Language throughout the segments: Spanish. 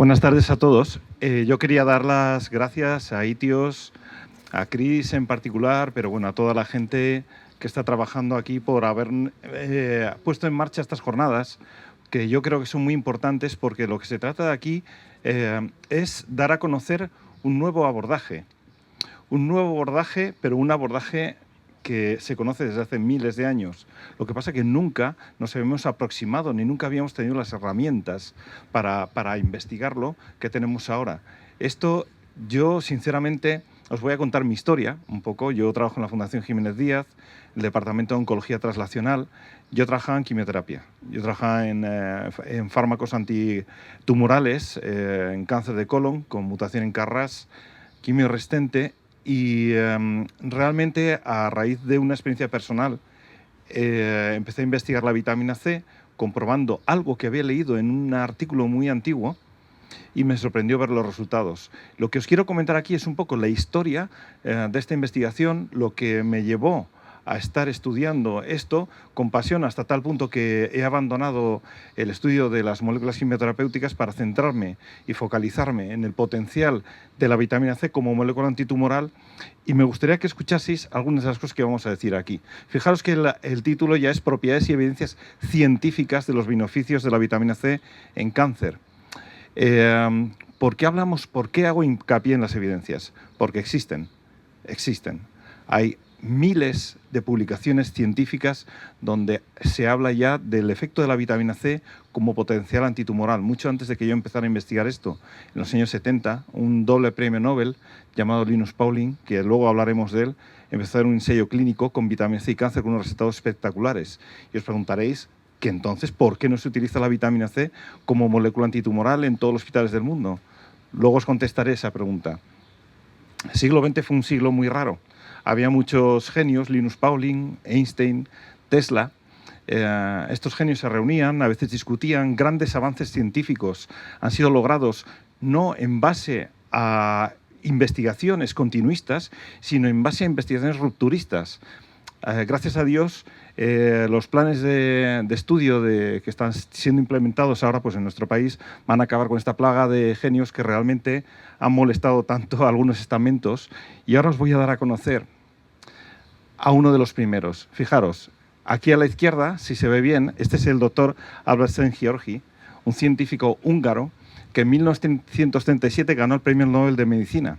Buenas tardes a todos. Yo quería dar las gracias a Itios, a Chris en particular, pero bueno, a toda la gente que está trabajando aquí por haber puesto en marcha estas jornadas, que yo creo que son muy importantes porque lo que se trata de aquí es dar a conocer un nuevo abordaje, pero un abordaje que se conoce desde hace miles de años. Lo que pasa es que nunca nos habíamos aproximado ni nunca habíamos tenido las herramientas para investigarlo que tenemos ahora. Esto, yo sinceramente os voy a contar mi historia un poco. Yo trabajo en la Fundación Jiménez Díaz, el Departamento de Oncología Translacional. Yo trabajaba en quimioterapia, yo trabajaba en fármacos antitumorales, en cáncer de colon con mutación en KRAS, quimio-resistente. Y realmente, a raíz de una experiencia personal, empecé a investigar la vitamina C, comprobando algo que había leído en un artículo muy antiguo, y me sorprendió ver los resultados. Lo que os quiero comentar aquí es un poco la historia de esta investigación, lo que me llevó a estar estudiando esto con pasión hasta tal punto que he abandonado el estudio de las moléculas quimioterapéuticas para centrarme y focalizarme en el potencial de la vitamina C como molécula antitumoral. Y me gustaría que escuchaseis algunas de las cosas que vamos a decir aquí. Fijaros que el título ya es Propiedades y evidencias científicas de los beneficios de la vitamina C en cáncer. ¿Por qué hago hincapié en las evidencias? Porque existen. Hay miles de publicaciones científicas donde se habla ya del efecto de la vitamina C como potencial antitumoral. Mucho antes de que yo empezara a investigar esto, en los años 70, un doble premio Nobel llamado Linus Pauling, que luego hablaremos de él, empezó a hacer un ensayo clínico con vitamina C y cáncer con unos resultados espectaculares. Y os preguntaréis que entonces, ¿por qué no se utiliza la vitamina C como molécula antitumoral en todos los hospitales del mundo? Luego os contestaré esa pregunta. El siglo XX fue un siglo muy raro. Había muchos genios, Linus Pauling, Einstein, Tesla. Estos genios se reunían, a veces discutían. Grandes avances científicos han sido logrados no en base a investigaciones continuistas, sino en base a investigaciones rupturistas. Gracias a Dios, los planes de estudio que están siendo implementados ahora pues, en nuestro país van a acabar con esta plaga de genios que realmente han molestado tanto a algunos estamentos. Y ahora os voy a dar a conocer a uno de los primeros. Fijaros, aquí a la izquierda, si se ve bien, este es el doctor Albert Szent-Györgyi, un científico húngaro que en 1937 ganó el Premio Nobel de Medicina.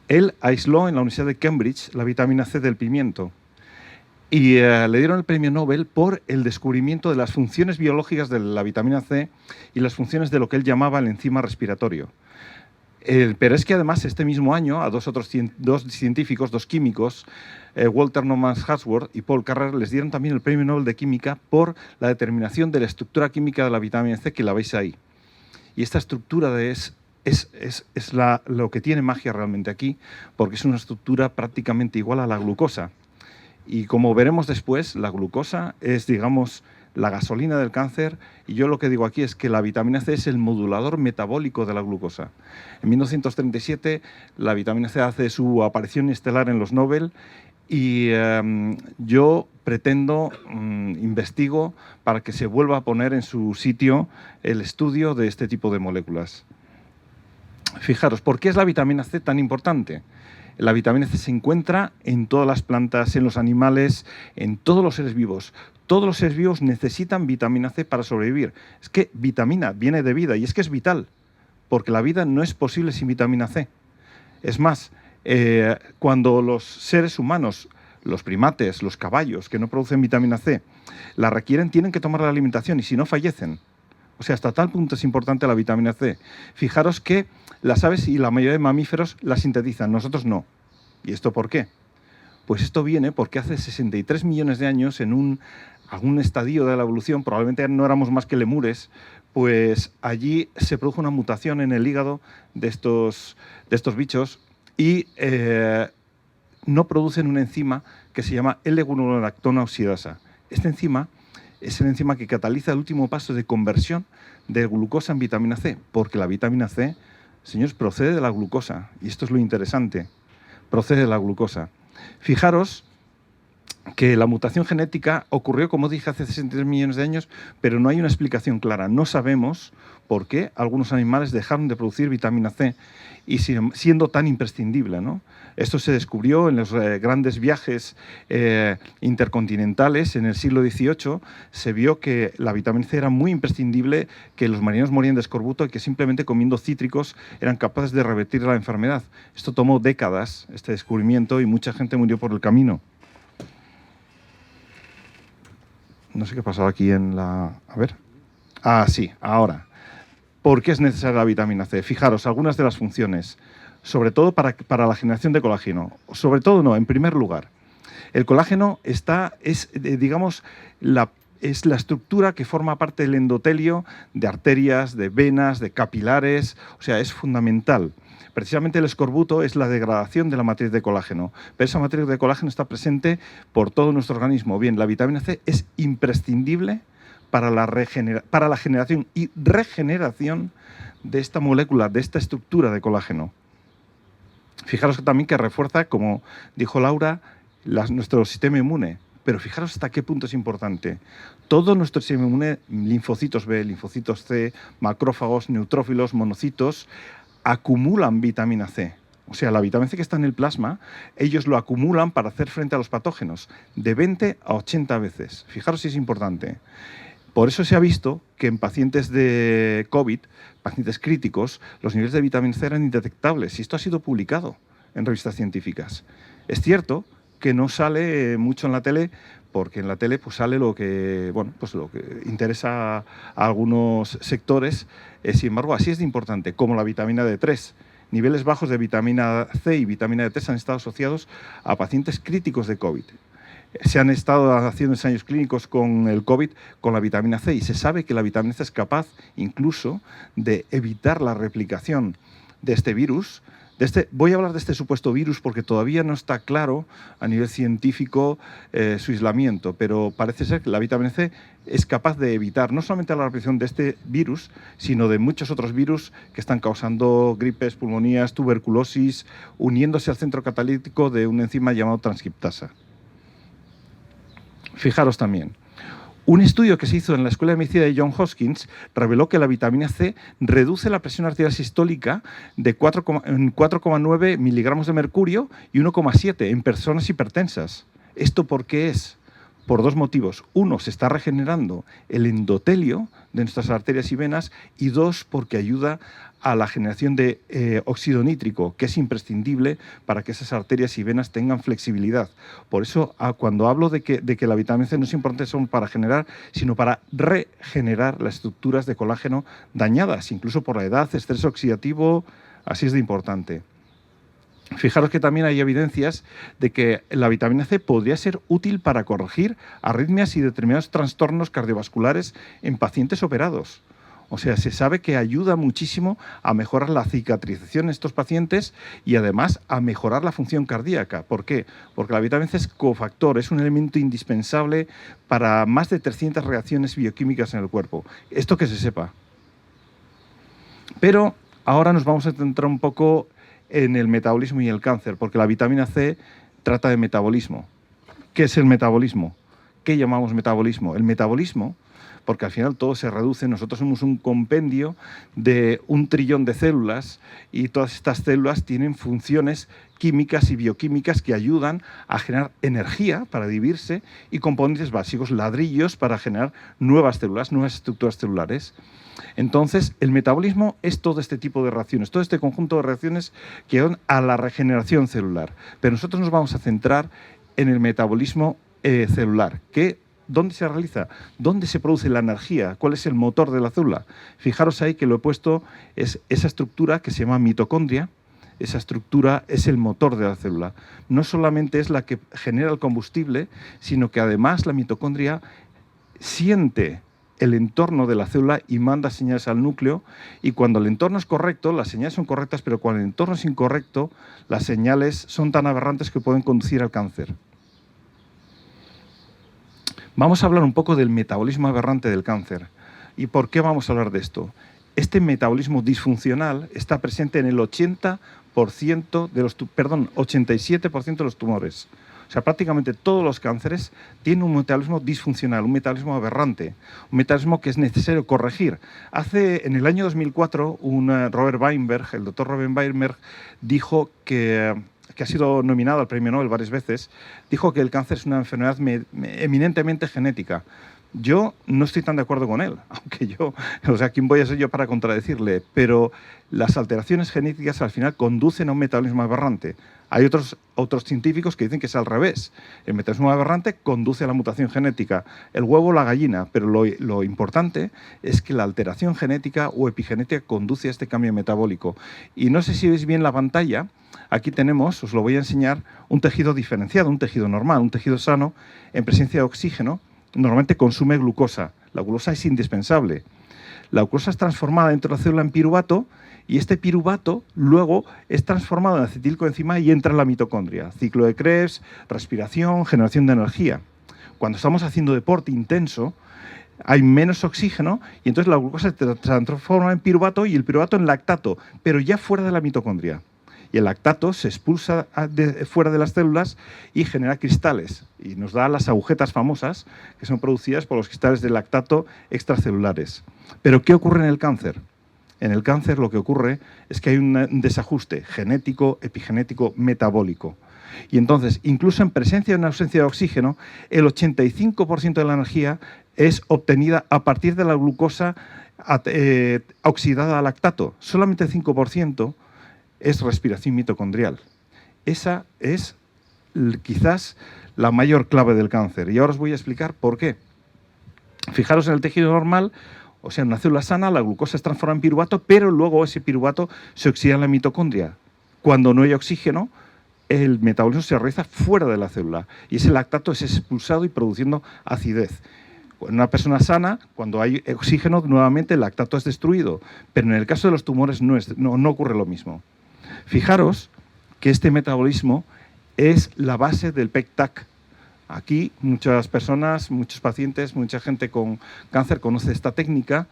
Él aisló en la Universidad de Cambridge la vitamina C del pimiento. Y le dieron el premio Nobel por el descubrimiento de las funciones biológicas de la vitamina C y las funciones de lo que él llamaba el enzima respiratorio. Pero es que además este mismo año a dos científicos, dos químicos, Walter Norman Hartsworth y Paul Carrer, les dieron también el premio Nobel de Química por la determinación de la estructura química de la vitamina C, que la veis ahí. Y esta estructura es lo que tiene magia realmente aquí, porque es una estructura prácticamente igual a la glucosa. Y como veremos después, la glucosa es, digamos, la gasolina del cáncer, y yo lo que digo aquí es que la vitamina C es el modulador metabólico de la glucosa. En 1937 la vitamina C hace su aparición estelar en los Nobel, y yo pretendo, investigo para que se vuelva a poner en su sitio el estudio de este tipo de moléculas. Fijaros, ¿por qué es la vitamina C tan importante? La vitamina C se encuentra en todas las plantas, en los animales, en todos los seres vivos. Todos los seres vivos necesitan vitamina C para sobrevivir. Es que vitamina viene de vida y es que es vital, porque la vida no es posible sin vitamina C. Es más, cuando los seres humanos, los primates, los caballos que no producen vitamina C, la requieren, tienen que tomar la alimentación y si no fallecen. O sea, hasta tal punto es importante la vitamina C. Fijaros que las aves y la mayoría de mamíferos la sintetizan, nosotros no. ¿Y esto por qué? Pues esto viene porque hace 63 millones de años, en algún estadio de la evolución, probablemente no éramos más que lemures, pues allí se produjo una mutación en el hígado de estos bichos y no producen una enzima que se llama L-gluconolactona oxidasa. Esta enzima es el enzima que cataliza el último paso de conversión de glucosa en vitamina C, porque la vitamina C, señores, procede de la glucosa, y esto es lo interesante, procede de la glucosa. Fijaros que la mutación genética ocurrió, como dije, hace 63 millones de años, pero no hay una explicación clara. No sabemos por qué algunos animales dejaron de producir vitamina C y siendo tan imprescindible, ¿no? Esto se descubrió en los grandes viajes intercontinentales en el siglo XVIII. Se vio que la vitamina C era muy imprescindible, que los marineros morían de escorbuto y que simplemente comiendo cítricos eran capaces de revertir la enfermedad. Esto tomó décadas, este descubrimiento, y mucha gente murió por el camino. No sé qué ha pasado aquí en la... A ver. Ah, sí, ahora. ¿Por qué es necesaria la vitamina C? Fijaros, algunas de las funciones, sobre todo para la generación de colágeno. Sobre todo no, en primer lugar. El colágeno es la estructura que forma parte del endotelio de arterias, de venas, de capilares. O sea, es fundamental. Precisamente el escorbuto es la degradación de la matriz de colágeno, pero esa matriz de colágeno está presente por todo nuestro organismo. Bien, la vitamina C es imprescindible para la generación y regeneración de esta molécula, de esta estructura de colágeno. Fijaros también que refuerza, como dijo Laura, nuestro sistema inmune. Pero fijaros hasta qué punto es importante. Todo nuestro sistema inmune, linfocitos B, linfocitos C, macrófagos, neutrófilos, monocitos, acumulan vitamina C. O sea, la vitamina C que está en el plasma, ellos lo acumulan para hacer frente a los patógenos, de 20 a 80 veces. Fijaros si es importante. Por eso se ha visto que en pacientes de COVID, pacientes críticos, los niveles de vitamina C eran indetectables. Y esto ha sido publicado en revistas científicas. Es cierto que no sale mucho en la tele, porque en la tele pues sale lo que interesa a algunos sectores. Sin embargo, así es de importante, como la vitamina D3. Niveles bajos de vitamina C y vitamina D3 han estado asociados a pacientes críticos de COVID. Se han estado haciendo ensayos clínicos con el COVID con la vitamina C y se sabe que la vitamina C es capaz incluso de evitar la replicación de este virus. Voy a hablar de este supuesto virus porque todavía no está claro a nivel científico su aislamiento, pero parece ser que la vitamina C es capaz de evitar no solamente la replicación de este virus, sino de muchos otros virus que están causando gripes, pulmonías, tuberculosis, uniéndose al centro catalítico de una enzima llamado transcriptasa. Fijaros también, un estudio que se hizo en la Escuela de Medicina de Johns Hopkins reveló que la vitamina C reduce la presión arterial sistólica de 4,9 miligramos de mercurio y 1,7 en personas hipertensas. ¿Esto por qué es? Por dos motivos. Uno, se está regenerando el endotelio de nuestras arterias y venas, y dos, porque ayuda a la generación de óxido nítrico, que es imprescindible para que esas arterias y venas tengan flexibilidad. Por eso, cuando hablo de que la vitamina C no es importante solo para generar, sino para regenerar las estructuras de colágeno dañadas, incluso por la edad, estrés oxidativo, así es de importante. Fijaros que también hay evidencias de que la vitamina C podría ser útil para corregir arritmias y determinados trastornos cardiovasculares en pacientes operados. O sea, se sabe que ayuda muchísimo a mejorar la cicatrización en estos pacientes y además a mejorar la función cardíaca. ¿Por qué? Porque la vitamina C es cofactor, es un elemento indispensable para más de 300 reacciones bioquímicas en el cuerpo. Esto que se sepa. Pero ahora nos vamos a centrar un poco en el metabolismo y el cáncer, porque la vitamina C trata de metabolismo. ¿Qué es el metabolismo? ¿Qué llamamos metabolismo? El metabolismo, porque al final todo se reduce, nosotros somos un compendio de 1 trillón de células y todas estas células tienen funciones químicas y bioquímicas que ayudan a generar energía para dividirse y componentes básicos, ladrillos para generar nuevas células, nuevas estructuras celulares. Entonces, el metabolismo es todo este tipo de reacciones, todo este conjunto de reacciones que van a la regeneración celular. Pero nosotros nos vamos a centrar en el metabolismo celular, ¿dónde se realiza? ¿Dónde se produce la energía? ¿Cuál es el motor de la célula? Fijaros ahí que lo he puesto, es esa estructura que se llama mitocondria. Esa estructura es el motor de la célula. No solamente es la que genera el combustible, sino que además la mitocondria siente el entorno de la célula y manda señales al núcleo, y cuando el entorno es correcto, las señales son correctas, pero cuando el entorno es incorrecto, las señales son tan aberrantes que pueden conducir al cáncer. Vamos a hablar un poco del metabolismo aberrante del cáncer. ¿Y por qué vamos a hablar de esto? Este metabolismo disfuncional está presente en el 87% de los tumores. O sea, prácticamente todos los cánceres tienen un metabolismo disfuncional, un metabolismo aberrante, un metabolismo que es necesario corregir. En el año 2004, Robert Weinberg, el doctor Robert Weinberg, dijo que ha sido nominado al premio Nobel varias veces, dijo que el cáncer es una enfermedad eminentemente genética. Yo no estoy tan de acuerdo con él, aunque ¿quién voy a ser yo para contradecirle? Pero las alteraciones genéticas al final conducen a un metabolismo aberrante. Hay otros científicos que dicen que es al revés. El metabolismo aberrante conduce a la mutación genética, el huevo o la gallina, pero lo importante es que la alteración genética o epigenética conduce a este cambio metabólico. Y no sé si veis bien la pantalla, aquí tenemos, os lo voy a enseñar, un tejido diferenciado, un tejido normal, un tejido sano, en presencia de oxígeno. Normalmente consume glucosa. La glucosa es indispensable. La glucosa es transformada dentro de la célula en piruvato y este piruvato luego es transformado en acetilcoenzima y entra en la mitocondria. Ciclo de Krebs, respiración, generación de energía. Cuando estamos haciendo deporte intenso, hay menos oxígeno y entonces la glucosa se transforma en piruvato y el piruvato en lactato, pero ya fuera de la mitocondria. Y el lactato se expulsa fuera de las células y genera cristales. Y nos da las agujetas famosas que son producidas por los cristales de lactato extracelulares. Pero ¿qué ocurre en el cáncer? En el cáncer lo que ocurre es que hay un desajuste genético, epigenético, metabólico. Y entonces, incluso en presencia o en ausencia de oxígeno, el 85% de la energía es obtenida a partir de la glucosa oxidada a lactato. Solamente el 5% es respiración mitocondrial. Esa es quizás la mayor clave del cáncer. Y ahora os voy a explicar por qué. Fijaros en el tejido normal, o sea, en una célula sana, la glucosa es transformada en piruvato, pero luego ese piruvato se oxida en la mitocondria. Cuando no hay oxígeno, el metabolismo se realiza fuera de la célula y ese lactato es expulsado y produciendo acidez. En una persona sana, cuando hay oxígeno, nuevamente el lactato es destruido, pero en el caso de los tumores no ocurre lo mismo. Fijaros que este metabolismo es la base del PEC-TAC. Aquí muchas personas, muchos pacientes, mucha gente con cáncer conoce esta técnica.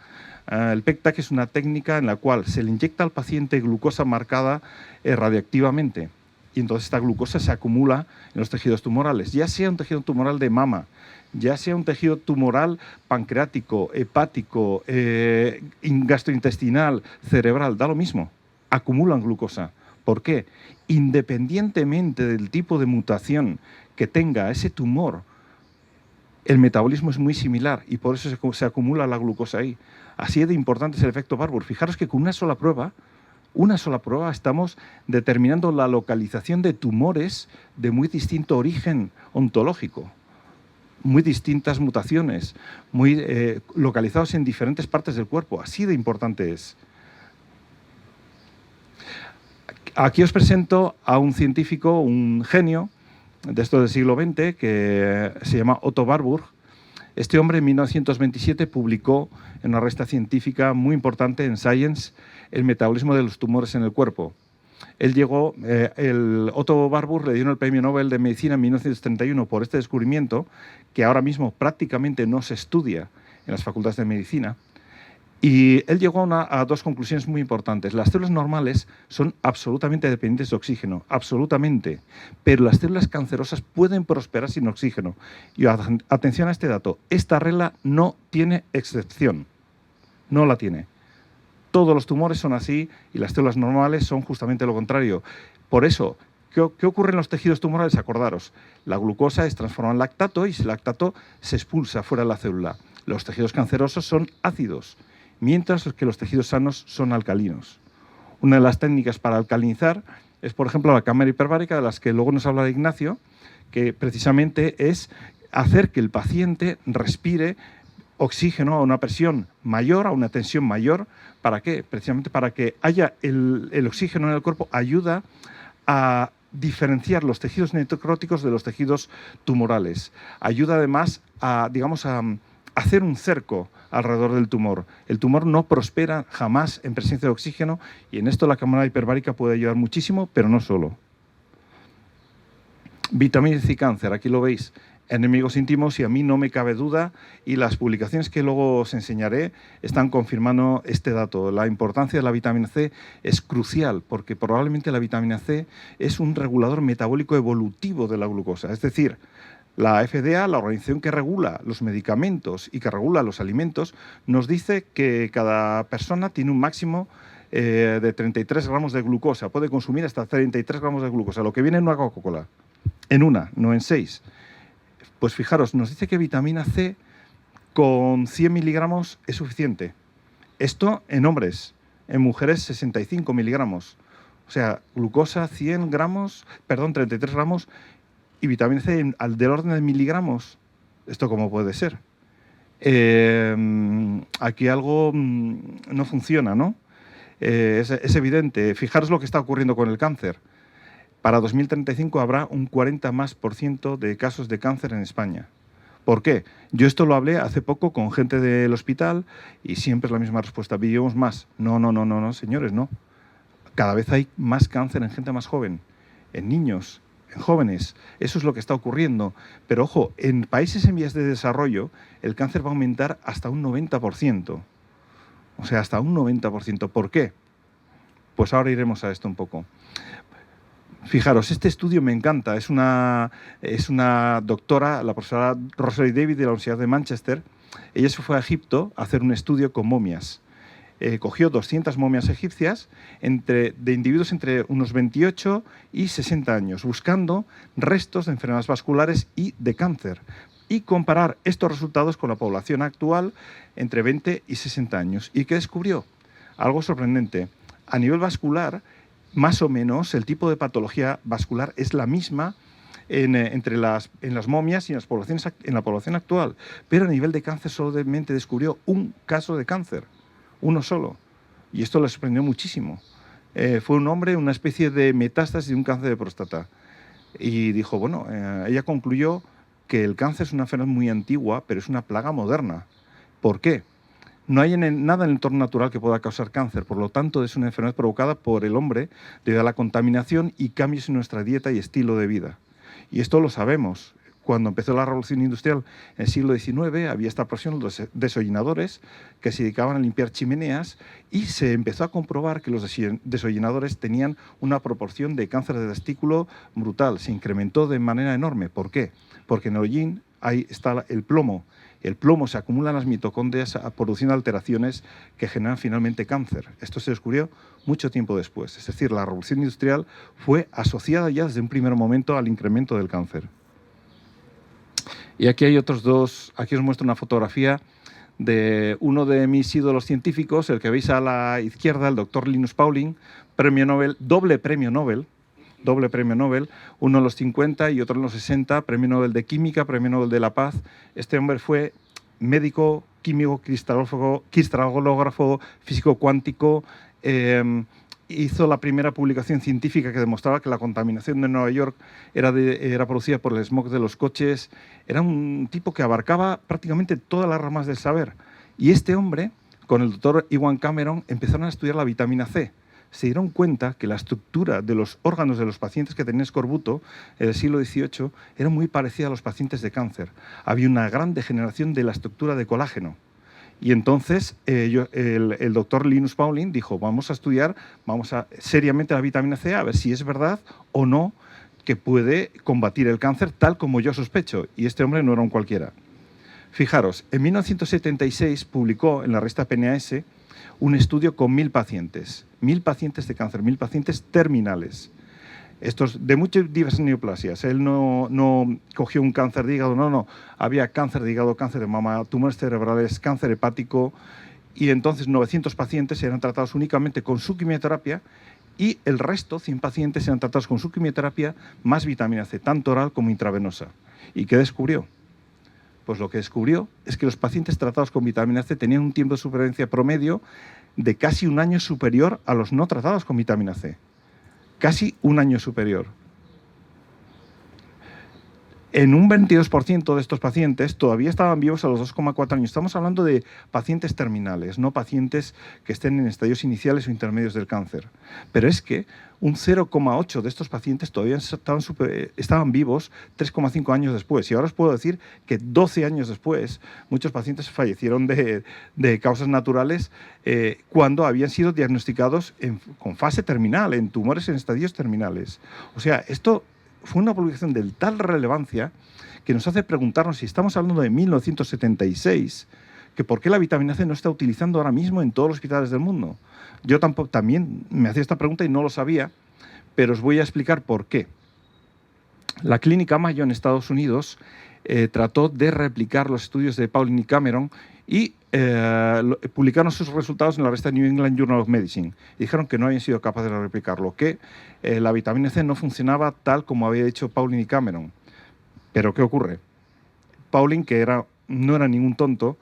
El PEC-TAC es una técnica en la cual se le inyecta al paciente glucosa marcada radiactivamente y entonces esta glucosa se acumula en los tejidos tumorales, ya sea un tejido tumoral de mama, ya sea un tejido tumoral pancreático, hepático, gastrointestinal, cerebral, da lo mismo, acumulan glucosa. ¿Por qué? Independientemente del tipo de mutación que tenga ese tumor, el metabolismo es muy similar y por eso se acumula la glucosa ahí. Así de importante es el efecto Barbour. Fijaros que con una sola prueba estamos determinando la localización de tumores de muy distinto origen ontológico, muy distintas mutaciones, muy localizados en diferentes partes del cuerpo. Así de importante es. Aquí os presento a un científico, un genio de esto del siglo XX, que se llama Otto Warburg. Este hombre en 1927 publicó en una revista científica muy importante en Science el metabolismo de los tumores en el cuerpo. Otto Warburg le dieron el premio Nobel de Medicina en 1931 por este descubrimiento, que ahora mismo prácticamente no se estudia en las facultades de medicina. Y él llegó a dos conclusiones muy importantes. Las células normales son absolutamente dependientes de oxígeno, absolutamente. Pero las células cancerosas pueden prosperar sin oxígeno. Y atención a este dato, esta regla no tiene excepción. No la tiene. Todos los tumores son así y las células normales son justamente lo contrario. Por eso, ¿qué ocurre en los tejidos tumorales? Acordaros, la glucosa es transformada en lactato y ese lactato se expulsa fuera de la célula. Los tejidos cancerosos son ácidos, mientras que los tejidos sanos son alcalinos. Una de las técnicas para alcalinizar es, por ejemplo, la cámara hiperbárica, de las que luego nos habla Ignacio, que precisamente es hacer que el paciente respire oxígeno a una presión mayor, a una tensión mayor. ¿Para qué? Precisamente para que haya el oxígeno en el cuerpo, ayuda a diferenciar los tejidos necróticos de los tejidos tumorales. Ayuda además a, digamos, a hacer un cerco alrededor del tumor. El tumor no prospera jamás en presencia de oxígeno y en esto la cámara hiperbárica puede ayudar muchísimo, pero no solo. Vitamina C y cáncer, aquí lo veis. enemigos íntimos, y a mí no me cabe duda, y las publicaciones que luego os enseñaré están confirmando este dato. La importancia de la vitamina C es crucial, porque probablemente la vitamina C es un regulador metabólico evolutivo de la glucosa. Es decir, la FDA, la organización que regula los medicamentos y que regula los alimentos, nos dice que cada persona tiene un máximo de 33 gramos de glucosa. Puede consumir hasta 33 gramos de glucosa, lo que viene en una Coca-Cola. En una, no en 6. Pues fijaros, nos dice que vitamina C con 100 miligramos es suficiente. Esto en hombres, en mujeres 65 miligramos. O sea, glucosa 100 gramos, perdón, 33 gramos y vitamina C del orden de miligramos. ¿Esto cómo puede ser? Aquí algo no funciona, ¿no? Es evidente. Fijaros lo que está ocurriendo con el cáncer. Para 2035 habrá un 40% de casos de cáncer en España. ¿Por qué? Yo esto lo hablé hace poco con gente del hospital y siempre es la misma respuesta. Vivimos más. No, señores, no. Cada vez hay más cáncer en gente más joven, en niños, en jóvenes. Eso es lo que está ocurriendo. Pero ojo, en países en vías de desarrollo el cáncer va a aumentar hasta un 90%. O sea, hasta un 90%. ¿Por qué? Pues ahora iremos a esto un poco. Fijaros, este estudio me encanta. Es una doctora, la profesora Rosalie David de la Universidad de Manchester. Ella se fue a Egipto a hacer un estudio con momias. Cogió 200 momias egipcias de individuos entre unos 28 y 60 años, buscando restos de enfermedades vasculares y de cáncer, y comparar estos resultados con la población actual entre 20 y 60 años. ¿Y qué descubrió? Algo sorprendente. A nivel vascular, más o menos, el tipo de patología vascular es la misma en las momias y en la población actual, pero a nivel de cáncer solamente descubrió un caso de cáncer, uno solo, y esto le sorprendió muchísimo. Fue un hombre, una especie de metástasis de un cáncer de próstata, y dijo, bueno, ella concluyó que el cáncer es una enfermedad muy antigua, pero es una plaga moderna. ¿Por qué? No hay nada en el entorno natural que pueda causar cáncer, por lo tanto es una enfermedad provocada por el hombre debido a la contaminación y cambios en nuestra dieta y estilo de vida. Y esto lo sabemos. Cuando empezó la revolución industrial en el siglo XIX había esta profesión, los desollinadores, que se dedicaban a limpiar chimeneas, y se empezó a comprobar que los desollinadores tenían una proporción de cáncer de testículo brutal, se incrementó de manera enorme. ¿Por qué? Porque en el hollín ahí está el plomo. El plomo se acumula en las mitocondrias produciendo alteraciones que generan finalmente cáncer. Esto se descubrió mucho tiempo después. Es decir, la revolución industrial fue asociada ya desde un primer momento al incremento del cáncer. Y aquí hay otros dos. Aquí os muestro una fotografía de uno de mis ídolos científicos, el que veis a la izquierda, el doctor Linus Pauling, premio Nobel, doble premio Nobel, uno en los 50 y otro en los 60, premio Nobel de Química, premio Nobel de la Paz. Este hombre fue médico, químico, cristalógrafo, físico cuántico. Hizo la primera publicación científica que demostraba que la contaminación de Nueva York era producida por el smog de los coches. Era un tipo que abarcaba prácticamente todas las ramas del saber. Y este hombre, con el doctor Ewan Cameron, empezaron a estudiar la vitamina C. Se dieron cuenta que la estructura de los órganos de los pacientes que tenían escorbuto en el siglo XVIII era muy parecida a los pacientes de cáncer. Había una gran degeneración de la estructura de colágeno. Y entonces el doctor Linus Pauling dijo, vamos a estudiar seriamente la vitamina C, a ver si es verdad o no que puede combatir el cáncer tal como yo sospecho. Y este hombre no era un cualquiera. Fijaros, en 1976 publicó en la revista PNAS un estudio con 1.000 pacientes. 1.000 pacientes de cáncer, 1.000 pacientes terminales. Estos de muchas diversas neoplasias. Él no cogió un cáncer de hígado, no. Había cáncer de hígado, cáncer de mama, tumores cerebrales, cáncer hepático. Y entonces 900 pacientes eran tratados únicamente con su quimioterapia y el resto, 100 pacientes, eran tratados con su quimioterapia más vitamina C, tanto oral como intravenosa. ¿Y qué descubrió? Pues lo que descubrió es que los pacientes tratados con vitamina C tenían un tiempo de supervivencia promedio de casi un año superior a los no tratados con vitamina C. Casi un año superior. En un 22% de estos pacientes todavía estaban vivos a los 2,4 años. Estamos hablando de pacientes terminales, no pacientes que estén en estadios iniciales o intermedios del cáncer. Pero es que un 0,8 de estos pacientes todavía estaban vivos 3,5 años después. Y ahora os puedo decir que 12 años después muchos pacientes fallecieron de causas naturales cuando habían sido diagnosticados con fase terminal, en tumores en estadios terminales. O sea, esto fue una publicación de tal relevancia que nos hace preguntarnos, si estamos hablando de 1976, que por qué la vitamina C no está utilizando ahora mismo en todos los hospitales del mundo. Yo también me hacía esta pregunta y no lo sabía, pero os voy a explicar por qué. La Clínica Mayo en Estados Unidos trató de replicar los estudios de Pauling y Cameron y publicaron sus resultados en la revista New England Journal of Medicine. Y dijeron que no habían sido capaces de replicarlo, que la vitamina C no funcionaba tal como había hecho Pauling y Cameron. Pero ¿qué ocurre? Pauling, que no era ningún tonto,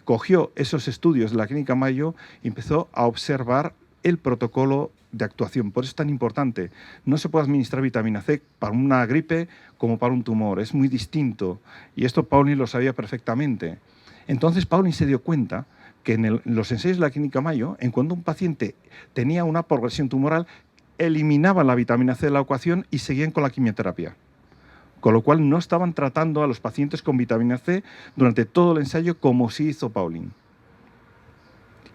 cogió esos estudios de la Clínica Mayo y empezó a observar el protocolo de actuación. Por eso es tan importante. No se puede administrar vitamina C para una gripe como para un tumor. Es muy distinto. Y esto Pauling lo sabía perfectamente. Entonces Pauling se dio cuenta que en los ensayos de la Clínica Mayo, en cuando un paciente tenía una progresión tumoral, eliminaban la vitamina C de la ecuación y seguían con la quimioterapia. Con lo cual no estaban tratando a los pacientes con vitamina C durante todo el ensayo como sí hizo Pauling.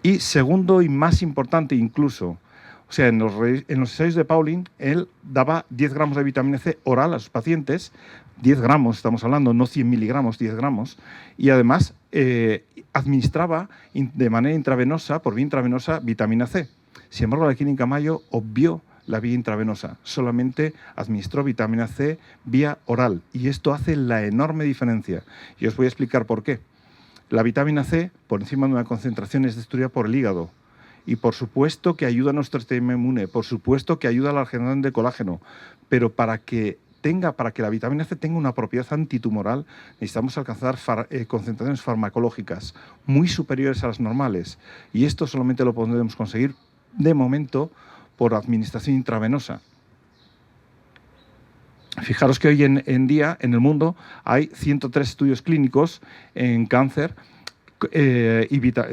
Y segundo y más importante incluso, o sea, en los ensayos de Pauling, él daba 10 gramos de vitamina C oral a sus pacientes, 10 gramos estamos hablando, no 100 miligramos, 10 gramos, y además administraba de manera intravenosa, por vía intravenosa, vitamina C. Sin embargo, la Clínica Mayo obvió la vía intravenosa, solamente administró vitamina C vía oral, y esto hace la enorme diferencia. Y os voy a explicar por qué. La vitamina C, por encima de una concentración, es destruida por el hígado. Y por supuesto que ayuda a nuestro sistema inmune, por supuesto que ayuda a la generación de colágeno, pero para que la vitamina C tenga una propiedad antitumoral, necesitamos alcanzar concentraciones farmacológicas muy superiores a las normales. Y esto solamente lo podemos conseguir, de momento, por administración intravenosa. Fijaros que hoy en día, en el mundo, hay 103 estudios clínicos en cáncer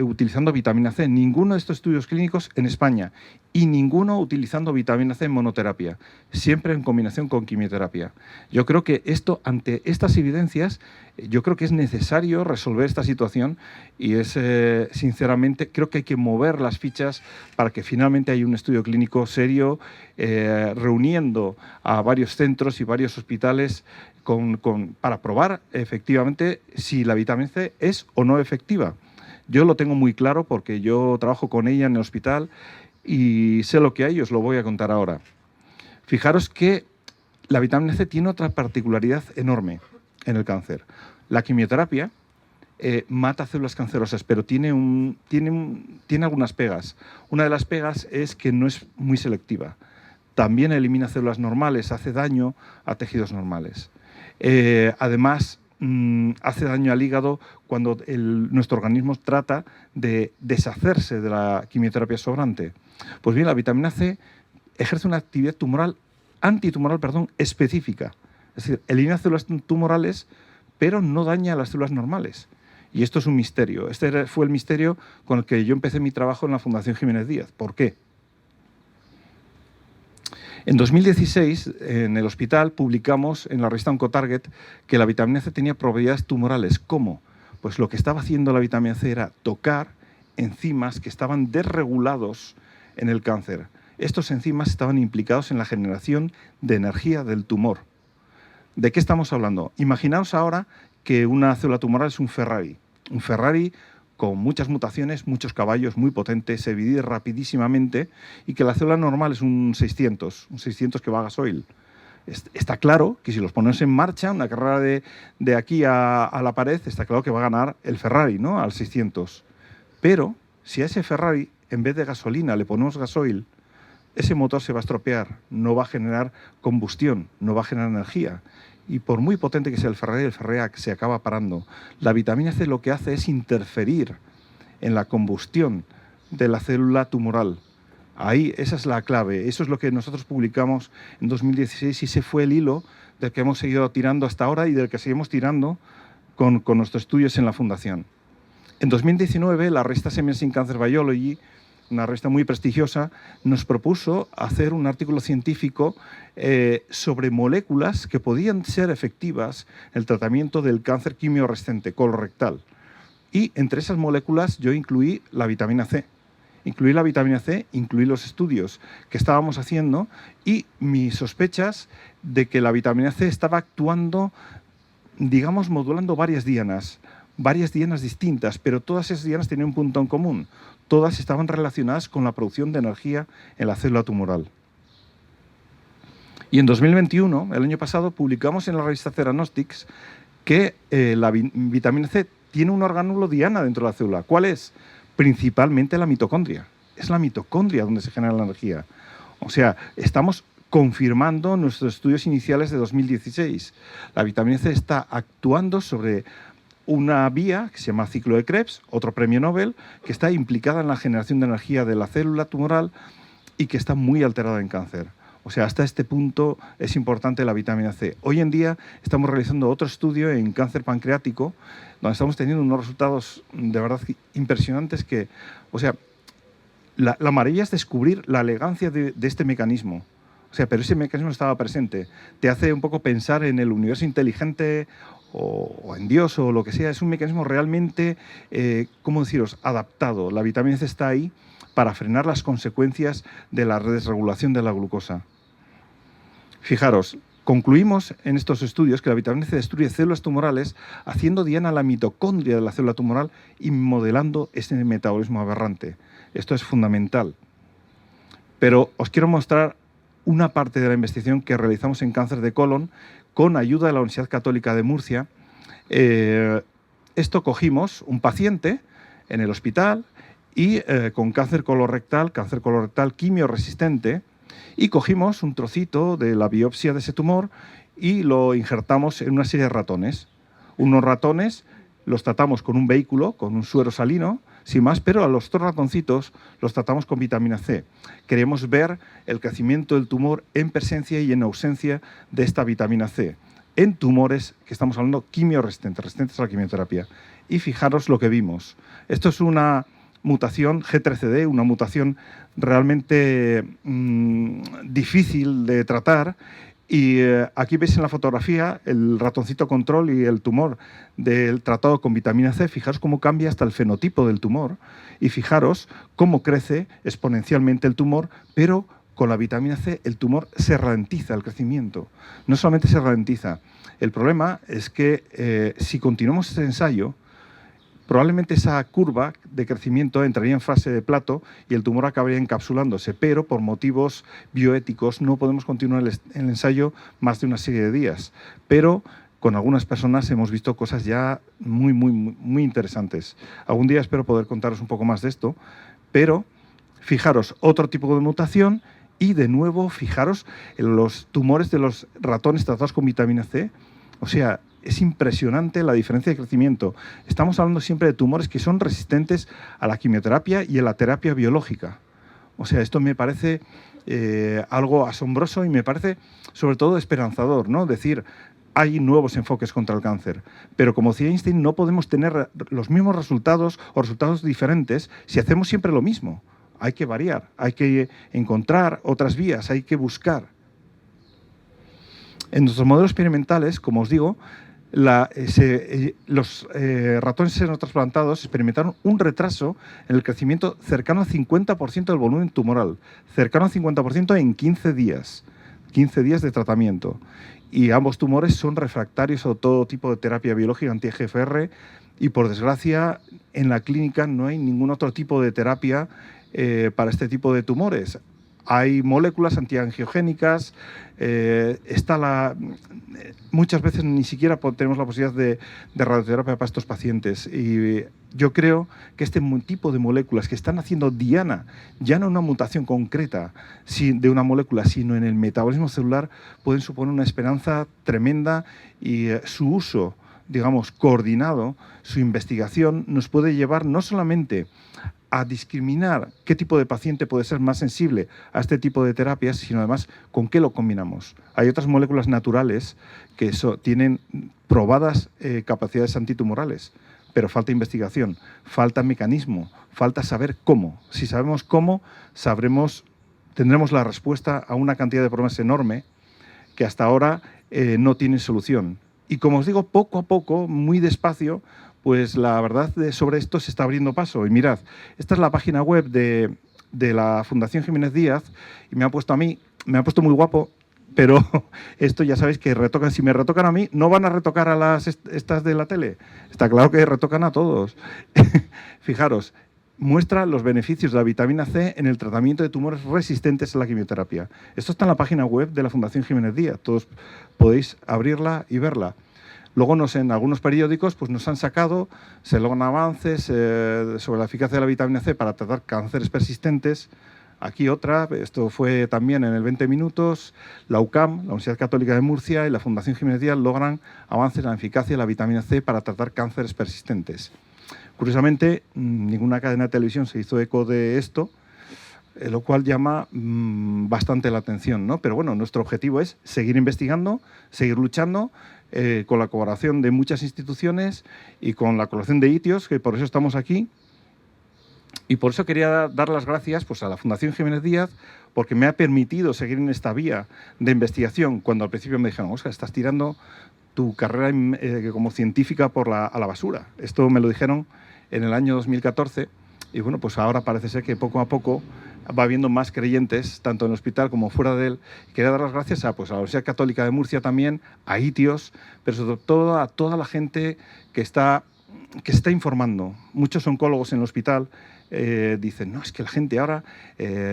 utilizando vitamina C. Ninguno de estos estudios clínicos en España y ninguno utilizando vitamina C en monoterapia, siempre en combinación con quimioterapia. Yo creo que ante estas evidencias, yo creo que es necesario resolver esta situación y sinceramente, creo que hay que mover las fichas para que finalmente haya un estudio clínico serio, reuniendo a varios centros y varios hospitales para probar efectivamente si la vitamina C es o no efectiva. Yo lo tengo muy claro porque yo trabajo con ella en el hospital y sé lo que hay y os lo voy a contar ahora. Fijaros que la vitamina C tiene otra particularidad enorme en el cáncer. La quimioterapia mata células cancerosas, pero tiene algunas pegas. Una de las pegas es que no es muy selectiva. También elimina células normales, hace daño a tejidos normales. Además, hace daño al hígado cuando nuestro organismo trata de deshacerse de la quimioterapia sobrante. Pues bien, la vitamina C ejerce una actividad antitumoral específica. Es decir, elimina células tumorales, pero no daña a las células normales. Y esto es un misterio. Este fue el misterio con el que yo empecé mi trabajo en la Fundación Jiménez Díaz. ¿Por qué? En 2016, en el hospital, publicamos en la revista Oncotarget que la vitamina C tenía propiedades tumorales. ¿Cómo? Pues lo que estaba haciendo la vitamina C era tocar enzimas que estaban desregulados en el cáncer. Estos enzimas estaban implicados en la generación de energía del tumor. ¿De qué estamos hablando? Imaginaos ahora que una célula tumoral es un Ferrari. Un Ferrari con muchas mutaciones, muchos caballos, muy potente, se divide rapidísimamente y que la célula normal es un 600 que va a gasoil. Está claro que si los ponemos en marcha, una carrera de aquí a la pared, está claro que va a ganar el Ferrari, ¿no? Al 600. Pero si a ese Ferrari, en vez de gasolina, le ponemos gasoil, ese motor se va a estropear, no va a generar combustión, no va a generar energía. Y por muy potente que sea el Ferrari se acaba parando. La vitamina C lo que hace es interferir en la combustión de la célula tumoral. Ahí, esa es la clave. Eso es lo que nosotros publicamos en 2016 y ese fue el hilo del que hemos seguido tirando hasta ahora y del que seguimos tirando con nuestros estudios en la Fundación. En 2019, la revista Science in Cancer Biology, una revista muy prestigiosa, nos propuso hacer un artículo científico sobre moléculas que podían ser efectivas en el tratamiento del cáncer quimio-resistente colorectal. Y entre esas moléculas yo incluí la vitamina C. Incluí la vitamina C, incluí los estudios que estábamos haciendo y mis sospechas de que la vitamina C estaba actuando, digamos, modulando varias dianas distintas, pero todas esas dianas tenían un punto en común. Todas estaban relacionadas con la producción de energía en la célula tumoral. Y en 2021, el año pasado, publicamos en la revista Theranostics que la vitamina C tiene un orgánulo diana dentro de la célula. ¿Cuál es? Principalmente la mitocondria. Es la mitocondria donde se genera la energía. O sea, estamos confirmando nuestros estudios iniciales de 2016. La vitamina C está actuando sobre una vía que se llama ciclo de Krebs, otro premio Nobel, que está implicada en la generación de energía de la célula tumoral y que está muy alterada en cáncer. O sea, hasta este punto es importante la vitamina C. Hoy en día estamos realizando otro estudio en cáncer pancreático, donde estamos teniendo unos resultados de verdad impresionantes que, o sea, la maravilla es descubrir la elegancia de este mecanismo. O sea, pero ese mecanismo estaba presente. Te hace un poco pensar en el universo inteligente o en Dios o lo que sea. Es un mecanismo realmente, ¿cómo deciros?, adaptado. La vitamina C está ahí para frenar las consecuencias de la desregulación de la glucosa. Fijaros, concluimos en estos estudios que la vitamina C destruye células tumorales haciendo diana a la mitocondria de la célula tumoral y modelando ese metabolismo aberrante. Esto es fundamental. Pero os quiero mostrar una parte de la investigación que realizamos en cáncer de colon con ayuda de la Universidad Católica de Murcia. Esto cogimos un paciente en el hospital y con cáncer colorectal quimio-resistente, y cogimos un trocito de la biopsia de ese tumor y lo injertamos en una serie de ratones. Unos ratones los tratamos con un vehículo, con un suero salino, sin más, pero a los otros ratoncitos los tratamos con vitamina C. Queremos ver el crecimiento del tumor en presencia y en ausencia de esta vitamina C, en tumores que estamos hablando quimio-resistentes, resistentes a la quimioterapia. Y fijaros lo que vimos. Esto es una mutación G13D, una mutación realmente difícil de tratar. Y aquí veis en la fotografía el ratoncito control y el tumor del tratado con vitamina C. Fijaros cómo cambia hasta el fenotipo del tumor y fijaros cómo crece exponencialmente el tumor, pero con la vitamina C el tumor se ralentiza el crecimiento. No solamente se ralentiza, el problema es que si continuamos este ensayo, probablemente esa curva de crecimiento entraría en fase de plato y el tumor acabaría encapsulándose, pero por motivos bioéticos no podemos continuar el ensayo más de una serie de días. Pero con algunas personas hemos visto cosas ya muy interesantes. Algún día espero poder contaros un poco más de esto, pero fijaros, otro tipo de mutación y de nuevo fijaros en los tumores de los ratones tratados con vitamina C. O sea, es impresionante la diferencia de crecimiento. Estamos hablando siempre de tumores que son resistentes a la quimioterapia y a la terapia biológica. O sea, esto me parece algo asombroso y me parece sobre todo esperanzador, ¿no? Decir, hay nuevos enfoques contra el cáncer, pero como decía Einstein, no podemos tener los mismos resultados o resultados diferentes si hacemos siempre lo mismo. Hay que variar, hay que encontrar otras vías, hay que buscar. En nuestros modelos experimentales, como os digo, los ratones xenotransplantados experimentaron un retraso en el crecimiento cercano al 50% del volumen tumoral, cercano al 50% en 15 días de tratamiento. Y ambos tumores son refractarios a todo tipo de terapia biológica anti-EGFR y, por desgracia, en la clínica no hay ningún otro tipo de terapia para este tipo de tumores. Hay moléculas antiangiogénicas, muchas veces ni siquiera tenemos la posibilidad de radioterapia para estos pacientes. Y yo creo que este tipo de moléculas que están haciendo diana, ya no una mutación concreta de una molécula, sino en el metabolismo celular, pueden suponer una esperanza tremenda y su uso, digamos, coordinado, su investigación nos puede llevar no solamente a discriminar qué tipo de paciente puede ser más sensible a este tipo de terapias, sino además con qué lo combinamos. Hay otras moléculas naturales que tienen probadas capacidades antitumorales, pero falta investigación, falta mecanismo, falta saber cómo. Si sabemos cómo, tendremos la respuesta a una cantidad de problemas enorme que hasta ahora no tienen solución. Y como os digo, poco a poco, muy despacio, pues la verdad sobre esto se está abriendo paso. Y mirad, esta es la página web de la Fundación Jiménez Díaz y me ha puesto muy guapo, pero esto ya sabéis que retocan. Si me retocan a mí, no van a retocar a estas de la tele. Está claro que retocan a todos. Fijaros, muestra los beneficios de la vitamina C en el tratamiento de tumores resistentes a la quimioterapia. Esto está en la página web de la Fundación Jiménez Díaz. Todos podéis abrirla y verla. Luego en algunos periódicos pues nos han sacado, se logran avances sobre la eficacia de la vitamina C para tratar cánceres persistentes. Aquí otra, esto fue también en el 20 minutos, la UCAM, la Universidad Católica de Murcia y la Fundación Jiménez Díaz logran avances en la eficacia de la vitamina C para tratar cánceres persistentes. Curiosamente, ninguna cadena de televisión se hizo eco de esto, lo cual llama bastante la atención, ¿no? Pero bueno, nuestro objetivo es seguir investigando, seguir luchando, con la colaboración de muchas instituciones y con la colaboración de ITIOS, que por eso estamos aquí. Y por eso quería dar las gracias pues, a la Fundación Jiménez Díaz, porque me ha permitido seguir en esta vía de investigación, cuando al principio me dijeron, Óscar, estás tirando tu carrera como científica a la basura. Esto me lo dijeron en el año 2014 y bueno, pues ahora parece ser que poco a poco va habiendo más creyentes, tanto en el hospital como fuera de él. Quería dar las gracias a la Universidad Católica de Murcia también, a ITIOS, pero sobre todo a toda la gente que se está informando. Muchos oncólogos en el hospital dicen, no, es que la gente ahora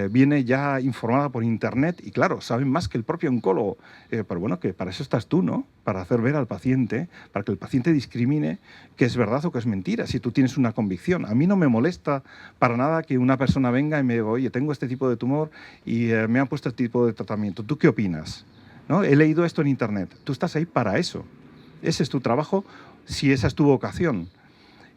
viene ya informada por internet y claro, saben más que el propio oncólogo. Pero bueno, que para eso estás tú, ¿no? Para hacer ver al paciente, para que el paciente discrimine qué es verdad o qué es mentira, si tú tienes una convicción. A mí no me molesta para nada que una persona venga y me diga, oye, tengo este tipo de tumor y me han puesto este tipo de tratamiento. ¿Tú qué opinas? ¿No? He leído esto en internet. Tú estás ahí para eso. Ese es tu trabajo, si esa es tu vocación.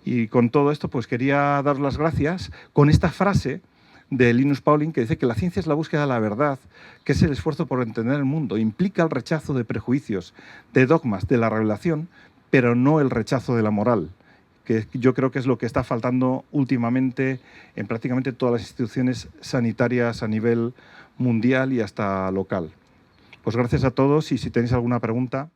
Y con todo esto, pues quería dar las gracias con esta frase de Linus Pauling que dice que la ciencia es la búsqueda de la verdad, que es el esfuerzo por entender el mundo, implica el rechazo de prejuicios, de dogmas, de la revelación, pero no el rechazo de la moral, que yo creo que es lo que está faltando últimamente en prácticamente todas las instituciones sanitarias a nivel mundial y hasta local. Pues gracias a todos y si tenéis alguna pregunta...